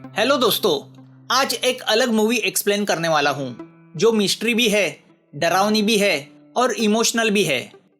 Hello दोस्तों, आज एक अलग मूवी एक्सप्लेन करने वाला हूँ जो मिस्ट्री भी है, डरावनी भी है और इमोशनल भी है।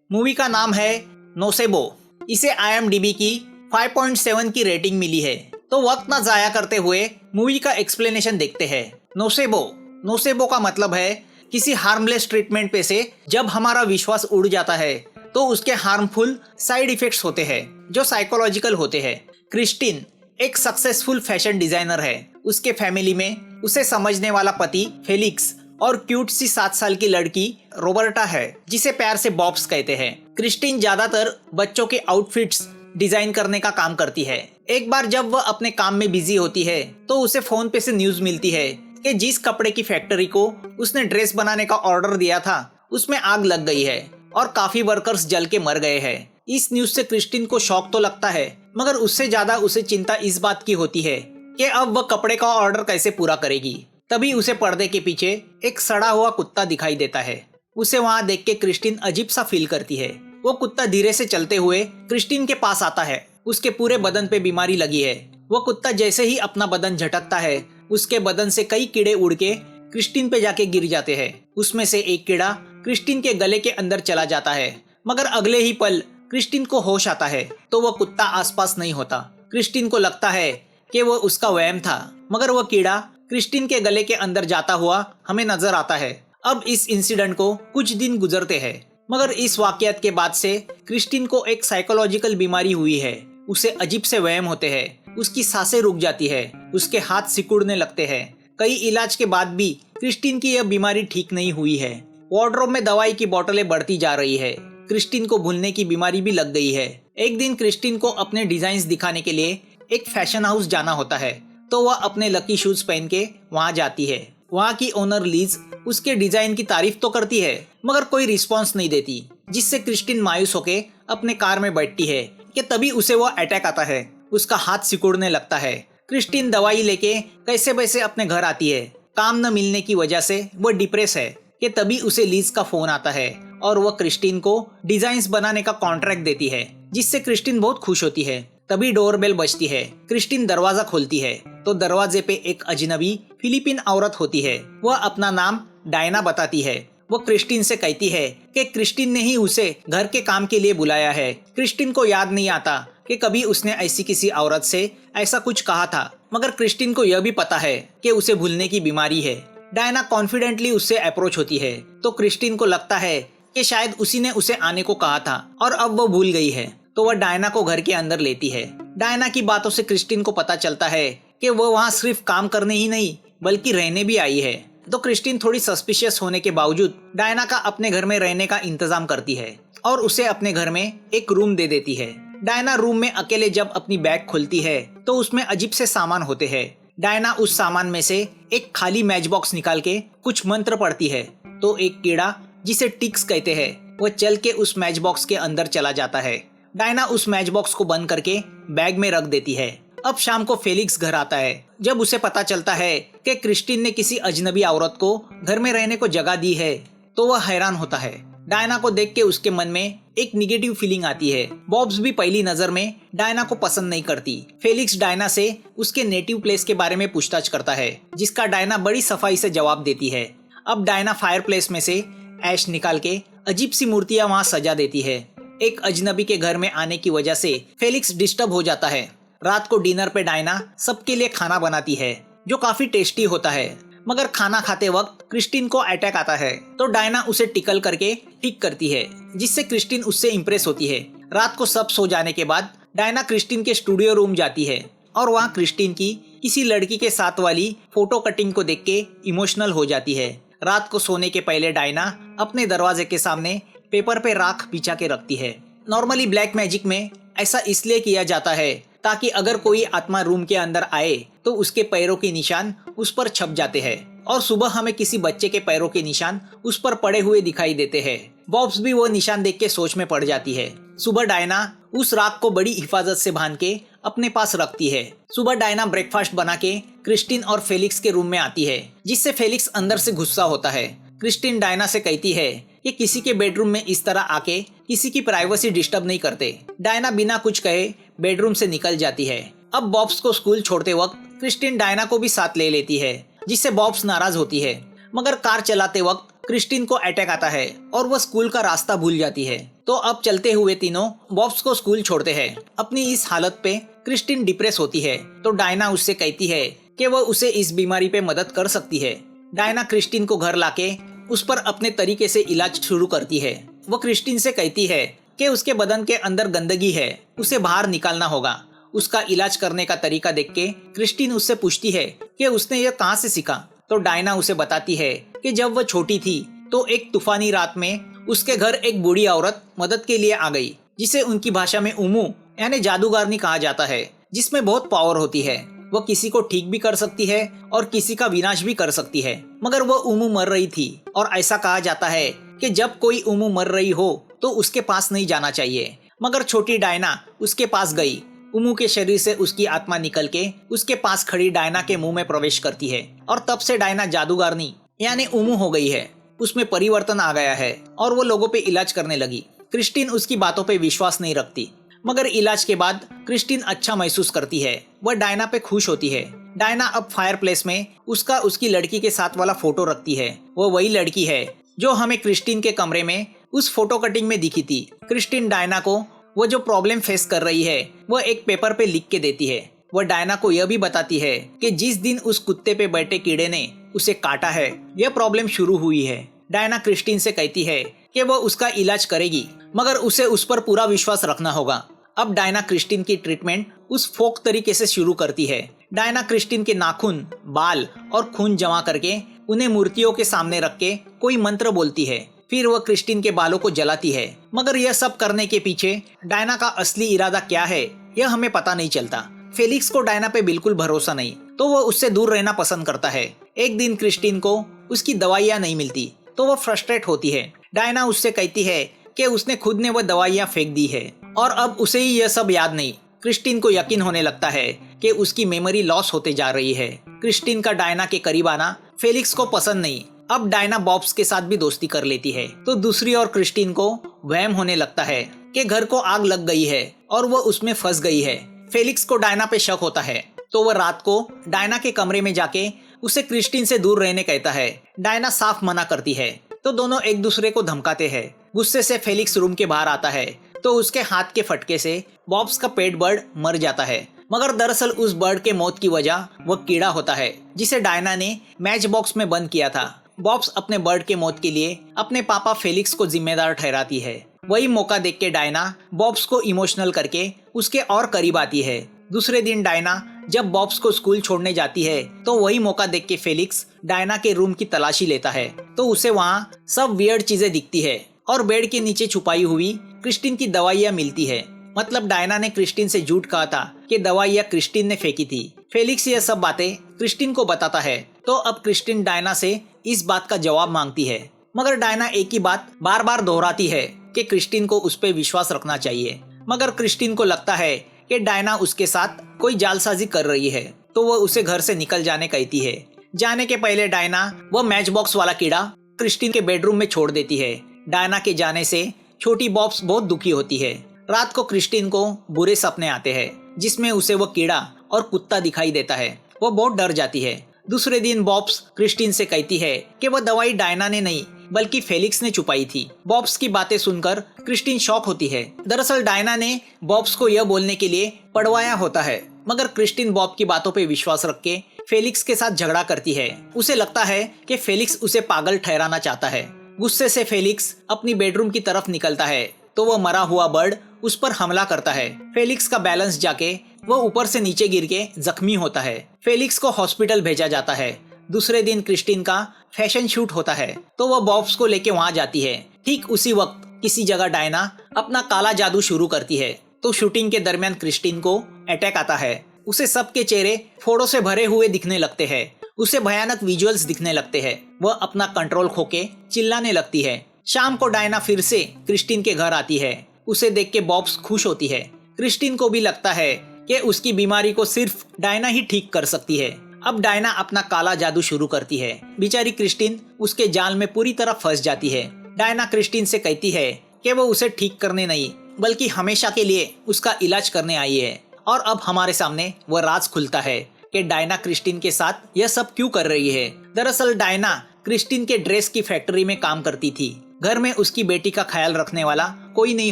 मूवी का नाम है नोसेबो। इसे IMDb की 5.7 की रेटिंग मिली है। तो वक्त ना जाया करते हुए मूवी का एक्सप्लेनेशन देखते हैं। नोसेबो का मतलब है किसी हार्मलेस ट्रीटमेंट पे से जब हमारा विश्वास उड़ जाता है तो उसके हार्मफुल साइड इफेक्ट्स होते हैं जो साइकोलॉजिकल होते हैं। क्रिस्टिन एक सक्सेसफुल फैशन डिजाइनर है। उसके फैमिली में उसे समझने वाला पति फेलिक्स और क्यूट सी 7 साल की लड़की रोबर्टा है जिसे प्यार से बॉब्स कहते हैं। क्रिस्टिन ज्यादातर बच्चों के आउटफिट्स डिजाइन करने का काम करती है। एक बार जब वह अपने काम में बिजी होती है तो उसे फोन पे से न्यूज मिलती है कि जिस कपड़े की फैक्ट्री को उसने ड्रेस बनाने का ऑर्डर दिया था उसमें आग लग गई है और काफी वर्कर्स जल के मर गए हैं। इस न्यूज से क्रिस्टिन को शॉक तो लगता है, मगर उससे ज्यादा उसे चिंता इस बात की होती है कि अब वह कपड़े का ऑर्डर कैसे पूरा करेगी। तभी उसे पर्दे के पीछे एक सड़ा हुआ कुत्ता दिखाई देता है। उसे वहां देख के क्रिस्टिन अजीब सा फील करती है। वो कुत्ता धीरे से चलते हुए क्रिस्टिन के पास आता है। उसके पूरे बदन पे बीमारी लगी है। वो कुत्ता जैसे ही अपना बदन झटकता है उसके बदन से कई कीड़े उड़ के क्रिस्टिन पे जाके गिर जाते हैं। उसमें से एक कीड़ा क्रिस्टिन के गले के अंदर चला जाता है, मगर अगले ही पल क्रिस्टिन को होश आता है तो वह कुत्ता आसपास नहीं होता। क्रिस्टिन को लगता है कि वह उसका वहम था, मगर वह कीड़ा क्रिस्टिन के गले के अंदर जाता हुआ हमें नजर आता है। अब इस इंसिडेंट को कुछ दिन गुजरते हैं, मगर इस वाकयात के बाद से क्रिस्टिन को एक साइकोलॉजिकल बीमारी हुई है। उसे अजीब से वहम होते हैं, उसकी सांसें रुक जाती है, उसके हाथ सिकुड़ने लगते हैं। कई इलाज के बाद भी क्रिस्टिन की यह बीमारी ठीक नहीं हुई है। वार्डरोब में दवाई की बोतलें बढ़ती जा रही है। क्रिस्टिन को भूलने की बीमारी भी लग गई है। एक दिन क्रिस्टिन को अपने डिजाइन्स दिखाने के लिए एक फैशन हाउस जाना होता है तो वह अपने लकी शूज पहन के वहां जाती है। वहां की ओनर लीज उसके डिजाइन की तारीफ तो करती है, मगर कोई रिस्पॉन्स नहीं देती, जिससे क्रिस्टिन मायूस होके अपने कार में बैठती है कि तभी उसे वह अटैक आता है। उसका हाथ सिकुड़ने लगता है। क्रिस्टिन दवाई लेके कैसे वैसे अपने घर आती है। काम न मिलने की वजह से वह डिप्रेस है कि तभी उसे लीज का फोन आता है और वह क्रिस्टिन को डिजाइन्स बनाने का कॉन्ट्रैक्ट देती है, जिससे क्रिस्टिन बहुत खुश होती है। तभी डोरबेल बजती है। क्रिस्टिन दरवाजा खोलती है तो दरवाजे पे एक अजनबी फिलिपिन औरत होती है। वह अपना नाम डायना बताती है। वो क्रिस्टिन से कहती है कि क्रिस्टिन ने ही उसे घर के काम के लिए बुलाया है। क्रिस्टिन को याद नहीं आता कि कभी उसने ऐसी किसी औरत से ऐसा कुछ कहा था, मगर क्रिस्टिन को यह भी पता है कि उसे भूलने की बीमारी है। डायना कॉन्फिडेंटली उससे अप्रोच होती है तो क्रिस्टिन को लगता है कि शायद उसी ने उसे आने को कहा था और अब वो भूल गई है, तो वह डायना को घर के अंदर लेती है। डायना की बातों से क्रिस्टिन को पता चलता है कि वो वहाँ सिर्फ काम करने ही नहीं बल्कि रहने भी आई है। तो क्रिस्टिन थोड़ी सस्पिशियस होने के बावजूद डायना का अपने घर में रहने का इंतजाम करती है और उसे अपने घर में एक रूम दे देती है। डायना रूम में अकेले जब अपनी बैग खोलती है तो उसमें अजीब से सामान होते हैं। डायना उस सामान में से एक खाली मैच बॉक्स निकाल के कुछ मंत्र पढ़ती है तो एक कीड़ा जिसे टिक्स कहते हैं वह चल के उस मैच बॉक्स के अंदर चला जाता है। डायना उस मैच बॉक्स को बंद करके बैग में रख देती है। अब शाम को फेलिक्स घर आता है। जब उसे पता चलता है कि क्रिस्टिन ने किसी अजनबी औरत को घर में रहने को जगह दी है तो वह हैरान होता है। डायना को देख के उसके मन में एक निगेटिव फीलिंग आती है। बॉब्स भी पहली नजर में डायना को पसंद नहीं करती। फेलिक्स डायना से उसके नेटिव प्लेस के बारे में पूछताछ करता है, जिसका डायना बड़ी सफाई से जवाब देती है। अब डायना फायर प्लेस में से ऐश निकाल के अजीब सी मूर्तियां वहां सजा देती है। एक अजनबी के घर में आने की वजह से फेलिक्स डिस्टर्ब हो जाता है। रात को डिनर पे डायना सबके लिए खाना बनाती है जो काफी टेस्टी होता है, मगर खाना खाते वक्त क्रिस्टिन को अटैक आता है तो डायना उसे टिकल करके ठीक करती है, जिससे क्रिस्टिन उससे इम्प्रेस होती है। रात को सब सो जाने के बाद डायना क्रिस्टिन के स्टूडियो रूम जाती है और वहाँ क्रिस्टिन की किसी लड़की के साथ वाली फोटो कटिंग को देख के इमोशनल हो जाती है। रात को सोने के पहले डायना अपने दरवाजे के सामने पेपर पे राख बिछा के रखती है। नॉर्मली ब्लैक मैजिक में ऐसा इसलिए किया जाता है ताकि अगर कोई आत्मा रूम के अंदर आए तो उसके पैरों के निशान उस पर छप जाते हैं और सुबह हमें किसी बच्चे के पैरों के निशान उस पर पड़े हुए दिखाई देते हैं। बॉब्स भी वो निशान देख के सोच में पड़ जाती है। सुबह डायना उस राख को बड़ी हिफाजत से बांध के अपने पास रखती है। सुबह डायना ब्रेकफास्ट बना के क्रिस्टिन और फेलिक्स के रूम में आती है, जिससे फेलिक्स अंदर से गुस्सा होता है। क्रिस्टिन डायना से कहती है कि किसी के बेडरूम में इस तरह आके किसी की प्राइवेसी डिस्टर्ब नहीं करते। डायना बिना कुछ कहे बेडरूम से निकल जाती है। अब बॉब्स को स्कूल छोड़ते वक्त क्रिस्टीन डायना को भी साथ ले लेती है, जिससे बॉब्स नाराज होती है। मगर कार चलाते वक्त क्रिस्टीन को अटैक आता है और वह स्कूल का रास्ता भूल जाती है। तो अब चलते हुए तीनों बॉब्स को स्कूल छोड़ते हैं। अपनी इस हालत पे क्रिस्टीन डिप्रेस होती है, तो डायना उससे कहती है कि वह उसे इस बीमारी पे मदद कर सकती है। डायना क्रिस्टीन को घर लाके उस पर अपने तरीके से इलाज शुरू करती है। वो क्रिस्टीन से कहती है कि उसके बदन के अंदर गंदगी है, उसे बाहर निकालना होगा। उसका इलाज करने का तरीका देख के क्रिस्टीन उससे पूछती है कि उसने यह कहाँ से सीखा। तो डायना उसे बताती है कि जब वह छोटी थी तो एक तूफानी रात में उसके घर एक बूढ़ी औरत मदद के लिए आ गई, जिसे उनकी भाषा में उमू यानी जादूगरनी कहा जाता है, जिसमें बहुत पावर होती है। वो किसी को ठीक भी कर सकती है और किसी का विनाश भी कर सकती है। मगर वो उमू मर रही थी और ऐसा कहा जाता है कि जब कोई उमू मर रही हो तो उसके पास नहीं जाना चाहिए। मगर छोटी डायना उसके पास गई। उमू के शरीर से उसकी आत्मा निकल के उसके पास खड़ी डायना के मुंह में प्रवेश करती है और तब से डायना जादूगरनी यानी उमू हो गई है। उसमें परिवर्तन आ गया है और वो लोगों पे इलाज करने लगी। क्रिस्टीन उसकी बातों पे विश्वास नहीं रखती, मगर इलाज के बाद क्रिस्टीन अच्छा महसूस करती है। वह डायना पे खुश होती है। डायना अब फायरप्लेस में उसकी लड़की के साथ वाला फोटो रखती है। वो वही लड़की है जो हमें क्रिस्टीन के कमरे में उस फोटो कटिंग में दिखी थी। क्रिस्टीन डायना को वो जो प्रॉब्लम फेस कर रही है वो एक पेपर पे लिख के देती है। वह डायना को यह भी बताती है कि जिस दिन उस कुत्ते पे बैठे कीड़े ने उसे काटा है यह प्रॉब्लम शुरू हुई है। डायना क्रिस्टीन से कहती है कि वह उसका इलाज करेगी, मगर उसे उस पर पूरा विश्वास रखना होगा। अब डायना क्रिस्टीन की ट्रीटमेंट उस फोक तरीके से शुरू करती है। डायना क्रिस्टीन के नाखून, बाल और खून जमा करके उन्हें मूर्तियों के सामने रख के कोई मंत्र बोलती है। फिर वह क्रिस्टीन के बालों को जलाती है। मगर यह सब करने के पीछे डायना का असली इरादा क्या है यह हमें पता नहीं चलता। फेलिक्स को डायना पे बिल्कुल भरोसा नहीं, तो वह उससे दूर रहना पसंद करता है। एक दिन क्रिस्टीन को उसकी दवाइयाँ नहीं मिलती, तो वह फ्रस्ट्रेट होती है। डायना उससे कहती है कि उसने खुद ने वह दवाइयाँ फेंक दी है और अब उसे ही यह सब याद नहीं। क्रिस्टीन को यकीन होने लगता है कि उसकी मेमोरी लॉस होते जा रही है। क्रिस्टीन का डायना के करीब आना फेलिक्स को पसंद नहीं। अब डायना बॉब्स के साथ भी दोस्ती कर लेती है, तो दूसरी ओर क्रिस्टीन को वहम होने लगता है कि घर को आग लग गई है और वह उसमें फंस गई है। फेलिक्स को डायना पे शक होता है, तो वह रात को डायना के कमरे में जाके उसे क्रिस्टीन से दूर रहने कहता है। डायना साफ मना करती है, तो दोनों एक दूसरे को धमकाते हैं। गुस्से से फेलिक्स रूम के बाहर आता है, तो उसके हाथ के फटके से बॉब्स का पेट बर्ड मर जाता है। मगर दरअसल उस बर्ड के मौत की वजह वह कीड़ा होता है, जिसे डायना ने मैच बॉक्स में बंद किया था। बॉब्स अपने बर्ड के मौत के लिए अपने पापा फेलिक्स को जिम्मेदार ठहराती है। वही मौका देख के डायना बॉब्स को इमोशनल करके उसके और करीब आती है। दूसरे दिन डायना जब बॉब्स को स्कूल छोड़ने जाती है, तो वही मौका देख के फेलिक्स डायना के रूम की तलाशी लेता है, तो उसे वहाँ सब वियर्ड चीजें दिखती है और बेड के नीचे छुपाई हुई क्रिस्टीन की दवाइयाँ मिलती है। मतलब डायना ने क्रिस्टीन से झूठ कहा था कि दवाइयाँ क्रिस्टीन ने फेंकी थी। फेलिक्स यह सब बातें क्रिस्टीन को बताता है, तो अब क्रिस्टीन डायना से इस बात का जवाब मांगती है। मगर डायना एक ही बात बार बार दोहराती है कि क्रिस्टीन को उस पर विश्वास रखना चाहिए। मगर क्रिस्टीन को लगता है कि डायना उसके साथ कोई जालसाजी कर रही है, तो वह उसे घर से निकल जाने कहती है। जाने के पहले डायना वह मैच बॉक्स वाला कीड़ा क्रिस्टीन के बेडरूम में छोड़ देती है। डायना के जाने से छोटी बॉब्स बहुत दुखी होती है। रात को क्रिस्टीन को बुरे सपने आते हैं, जिसमें उसे वह कीड़ा और कुत्ता दिखाई देता है। वो बहुत डर जाती है। दूसरे दिन बॉब्स क्रिस्टीन से कहती है कि वह दवाई डायना ने नहीं बल्कि फेलिक्स ने छुपाई थी। बॉब्स की बातें सुनकर क्रिस्टीन शॉक होती है। दरअसल डायना ने बॉब्स को यह बोलने के लिए पढ़वाया होता है, मगर क्रिस्टीन बॉब की बातों पे विश्वास रख के फेलिक्स के साथ झगड़ा करती है। उसे लगता है कि फेलिक्स उसे पागल ठहराना चाहता है। गुस्से से फेलिक्स अपनी बेडरूम की तरफ निकलता है, तो वह मरा हुआ बर्ड उस पर हमला करता है। फेलिक्स का बैलेंस जाके वह ऊपर से नीचे गिर के जख्मी होता है। फेलिक्स को हॉस्पिटल भेजा जाता है। दूसरे दिन क्रिस्टीन का फैशन शूट होता है, तो वह बॉब्स को लेके वहाँ जाती है। ठीक उसी वक्त किसी जगह डायना अपना काला जादू शुरू करती है, तो शूटिंग के दरमियान क्रिस्टीन को अटैक आता है। उसे सबके चेहरे फोड़ों से भरे हुए दिखने लगते हैं। उसे भयानक विजुअल्स दिखने लगते हैं। वह अपना कंट्रोल खोके चिल्लाने लगती है। शाम को डायना फिर से क्रिस्टीन के घर आती है। उसे देख के बॉब्स खुश होती है। क्रिस्टीन को भी लगता है कि उसकी बीमारी को सिर्फ डायना ही ठीक कर सकती है। अब डायना अपना काला जादू शुरू करती है। बेचारी क्रिस्टीन उसके जाल में पूरी तरह फंस जाती है। डायना क्रिस्टीन से कहती है कि वो उसे ठीक करने नहीं बल्कि हमेशा के लिए उसका इलाज करने आई है। और अब हमारे सामने वह राज खुलता है कि डायना क्रिस्टीन के साथ यह सब क्यों कर रही है। दरअसल डायना क्रिस्टीन के ड्रेस की फैक्ट्री में काम करती थी। घर में उसकी बेटी का ख्याल रखने वाला कोई नहीं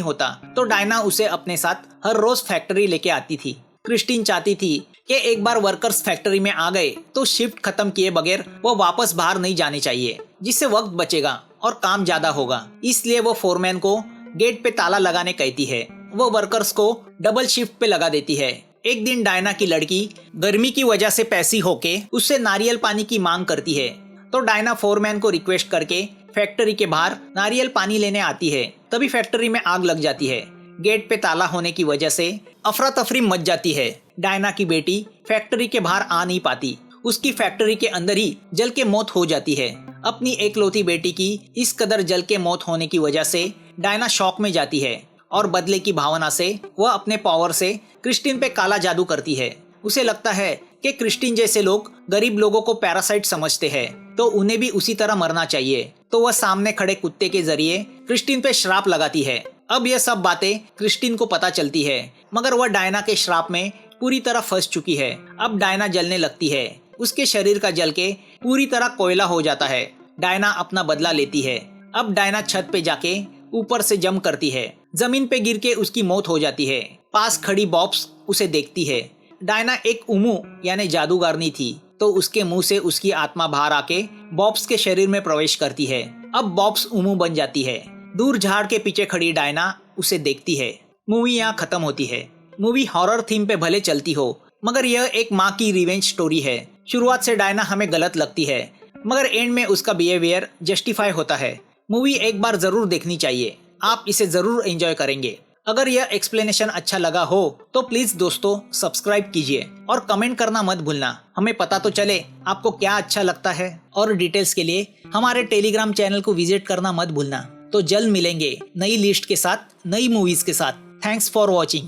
होता, तो डायना उसे अपने साथ हर रोज फैक्ट्री लेके आती थी। क्रिस्टीन चाहती थी कि एक बार वर्कर्स फैक्ट्री में आ गए तो शिफ्ट खत्म किए बगैर वो वापस बाहर नहीं जाने चाहिए, जिससे वक्त बचेगा और काम ज्यादा होगा। इसलिए वो फोरमैन को गेट पे ताला लगाने कहती है। वो वर्कर्स को डबल शिफ्ट पे लगा देती है। एक दिन डायना की लड़की गर्मी की वजह से पैसी होके उससे नारियल पानी की मांग करती है, तो डायना फोरमैन को रिक्वेस्ट करके फैक्ट्री के बाहर नारियल पानी लेने आती है। तभी फैक्ट्री में आग लग जाती है। गेट पे ताला होने की वजह से अफरा तफरी मच जाती है। डायना की बेटी फैक्ट्री के बाहर आ नहीं पाती, उसकी फैक्ट्री के अंदर ही जल के मौत हो जाती है। अपनी एकलौती बेटी की इस कदर जल के मौत होने की वजह से डायना शॉक में जाती है और बदले की भावना से वह अपने पावर से क्रिस्टीन पे काला जादू करती है। उसे लगता है कि क्रिस्टीन जैसे लोग गरीब लोगों को पैरासाइट समझते हैं, तो उन्हें भी उसी तरह मरना चाहिए। तो वह सामने खड़े कुत्ते के जरिए क्रिस्टीन पे श्राप लगाती है। अब यह सब बातें क्रिस्टीन को पता चलती है, मगर वह डायना के श्राप में पूरी तरह फंस चुकी है। अब डायना जलने लगती है। उसके शरीर का जल के पूरी तरह कोयला हो जाता है। डायना अपना बदला लेती है। अब डायना छत पे जाके ऊपर से जंप करती है। जमीन पे गिर के उसकी मौत हो जाती है। पास खड़ी बॉब्स उसे देखती है। डायना एक उमू यानी जादूगरनी थी, तो उसके मुंह से उसकी आत्मा बाहर आके बॉब्स के शरीर में प्रवेश करती है। अब बॉब्स उमू बन जाती है। दूर झाड़ के पीछे खड़ी डायना उसे देखती है। मूवी यहाँ खत्म होती है। मूवी हॉरर थीम पे भले चलती हो, मगर यह एक माँ की रिवेंज स्टोरी है। शुरुआत से डायना हमें गलत लगती है, मगर एंड में उसका बिहेवियर जस्टिफाई होता है। मूवी एक बार जरूर देखनी चाहिए, आप इसे जरूर एंजॉय करेंगे। अगर यह एक्सप्लेनेशन अच्छा लगा हो तो प्लीज दोस्तों सब्सक्राइब कीजिए और कमेंट करना मत भूलना, हमें पता तो चले आपको क्या अच्छा लगता है। और डिटेल्स के लिए हमारे टेलीग्राम चैनल को विजिट करना मत भूलना। तो जल्द मिलेंगे नई लिस्ट के साथ, नई मूवीज के साथ। Thanks for watching.